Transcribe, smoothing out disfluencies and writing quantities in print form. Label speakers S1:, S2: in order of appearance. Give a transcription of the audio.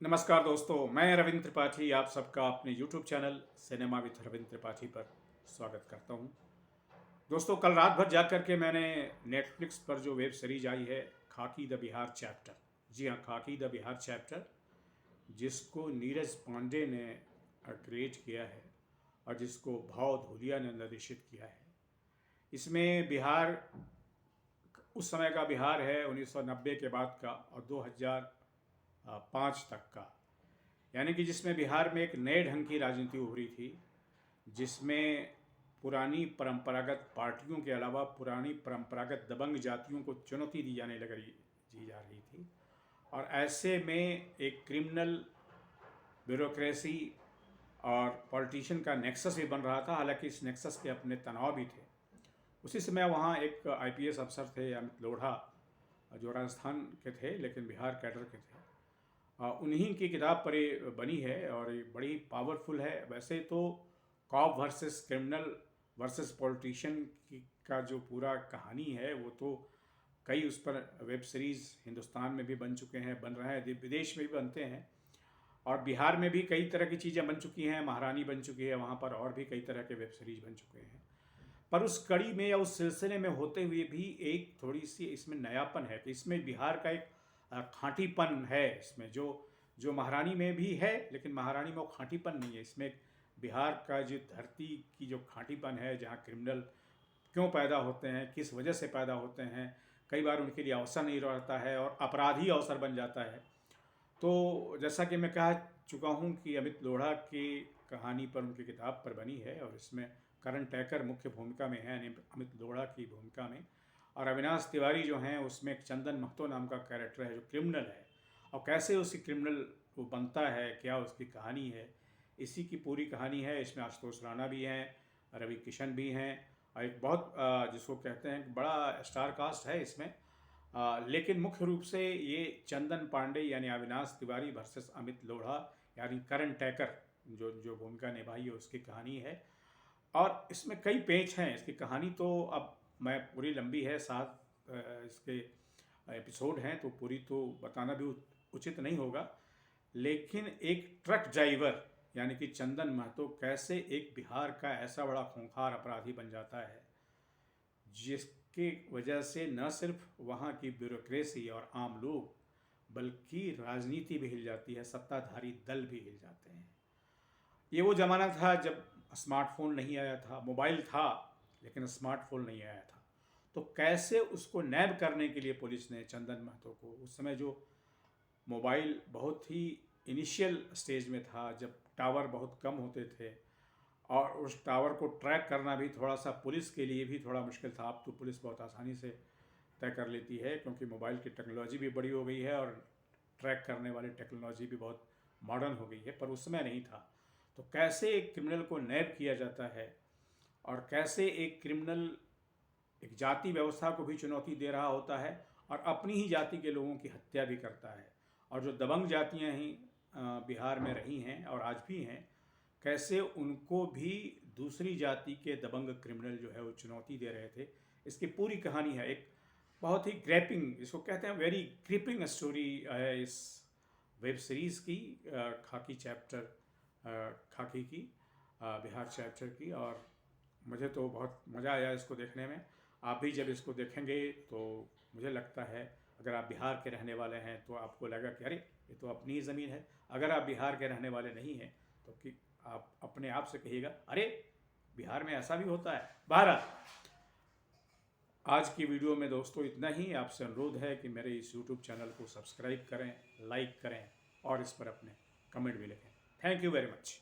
S1: नमस्कार दोस्तों, मैं रविंद्र त्रिपाठी आप सबका अपने YouTube channel cinema with Ravindra Tripathi पर स्वागत करता हूं। दोस्तों, कल रात भर जाग करके मैंने नेटफ्लिक्स पर जो वेब सीरीज आई है खाकी द बिहार चैप्टर, जी हाँ, खाकी द बिहार चैप्टर, जिसको नीरज पांडे ने क्रिएट किया है और जिसको भाव धूलिया ने निर्देशित किया है। इसमें बिहार उस समय का बिहार है 1990 के बाद का और 2005 तक का, यानी कि जिसमें बिहार में एक नए ढंग की राजनीति उभरी थी, जिसमें पुरानी परंपरागत पार्टियों के अलावा पुरानी परंपरागत दबंग जातियों को चुनौती दी जाने लग रही जी जा रही थी। और ऐसे में एक क्रिमिनल ब्यूरोक्रेसी और पॉलिटिशियन का नेक्सस भी बन रहा था। हालांकि इस नेक्सस के अपने तनाव भी थे। उसी समय वहाँ एक IPS अफसर थे अमित लोढ़ा, जो राजस्थान के थे लेकिन बिहार कैडर के थे। उन्हीं की किताब पर ये बनी है और ये बड़ी पावरफुल है। वैसे तो cop versus criminal versus politician का जो पूरा कहानी है वो तो कई उस पर वेब सीरीज़ हिंदुस्तान में भी बन चुके हैं, बन रहे हैं, विदेश में भी बनते हैं। और बिहार में भी कई तरह की चीज़ें बन चुकी हैं, महारानी बन चुकी है वहाँ पर, और भी कई तरह के वेब सीरीज बन चुके हैं। पर उस कड़ी में या उस सिलसिले में होते हुए भी एक थोड़ी सी इसमें नयापन है कि इसमें बिहार का एक खाँटीपन है। इसमें जो महारानी में भी है, लेकिन महारानी में वो खाँटीपन नहीं है। इसमें बिहार का जो धरती की जो खाँटीपन है, जहाँ क्रिमिनल क्यों पैदा होते हैं, किस वजह से पैदा होते हैं, कई बार उनके लिए अवसर नहीं रहता है और अपराधी अवसर बन जाता है। तो जैसा कि मैं कह चुका हूँ कि अमित लोढ़ा की कहानी पर, उनकी किताब पर बनी है और इसमें करण टैकर मुख्य भूमिका में है, अमित लोढ़ा की भूमिका में। और अविनाश तिवारी जो हैं उसमें एक चंदन महतो नाम का कैरेक्टर है जो क्रिमिनल है, और कैसे उसी क्रिमिनल वो बनता है, क्या उसकी कहानी है, इसी की पूरी कहानी है। इसमें आशुतोष राणा भी हैं, रवि किशन भी हैं, और एक बहुत जिसको कहते हैं बड़ा स्टार कास्ट है इसमें। लेकिन मुख्य रूप से ये चंदन पांडे यानी अविनाश तिवारी वर्सेस अमित लोढ़ा यानी करण टैकर जो जो भूमिका निभाई है उसकी कहानी है। और इसमें कई पेच हैं इसकी कहानी। तो अब मैं पूरी लंबी है, 7 इसके एपिसोड हैं, तो पूरी तो बताना भी उचित नहीं होगा। लेकिन एक ट्रक ड्राइवर यानी कि चंदन महतो कैसे एक बिहार का ऐसा बड़ा खूंखार अपराधी बन जाता है, जिसकी वजह से न सिर्फ वहाँ की ब्यूरोक्रेसी और आम लोग बल्कि राजनीति भी हिल जाती है, सत्ताधारी दल भी हिल जाते हैं। ये वो ज़माना था जब स्मार्टफोन नहीं आया था, मोबाइल था लेकिन स्मार्टफोन नहीं आया था। तो कैसे उसको नैब करने के लिए पुलिस ने चंदन महतो को, उस समय जो मोबाइल बहुत ही इनिशियल स्टेज में था, जब टावर बहुत कम होते थे और उस टावर को ट्रैक करना भी थोड़ा सा पुलिस के लिए भी थोड़ा मुश्किल था। अब तो पुलिस बहुत आसानी से तय कर लेती है क्योंकि मोबाइल की टेक्नोलॉजी भी बड़ी हो गई है और ट्रैक करने वाली टेक्नोलॉजी भी बहुत मॉडर्न हो गई है, पर उस समय नहीं था। तो कैसे एक क्रिमिनल को नैब किया जाता है और कैसे एक क्रिमिनल एक जाति व्यवस्था को भी चुनौती दे रहा होता है और अपनी ही जाति के लोगों की हत्या भी करता है। और जो दबंग जातियाँ ही बिहार में रही हैं और आज भी हैं, कैसे उनको भी दूसरी जाति के दबंग क्रिमिनल जो है वो चुनौती दे रहे थे। इसकी पूरी कहानी है, एक बहुत ही ग्रैपिंग, इसको कहते हैं वेरी ग्रिपिंग स्टोरी है इस वेब सीरीज़ की, खाकी चैप्टर, खाकी की बिहार चैप्टर की। और मुझे तो बहुत मज़ा आया इसको देखने में। आप भी जब इसको देखेंगे तो मुझे लगता है अगर आप बिहार के रहने वाले हैं तो आपको लगा कि अरे ये तो अपनी ही ज़मीन है। अगर आप बिहार के रहने वाले नहीं हैं तो कि आप अपने आप से कहिएगा अरे बिहार में ऐसा भी होता है। बहरहाल, आज की वीडियो में दोस्तों इतना ही। आपसे अनुरोध है कि मेरे इस YouTube चैनल को सब्सक्राइब करें, लाइक करें और इस पर अपने कमेंट भी लिखें। Thank you very much.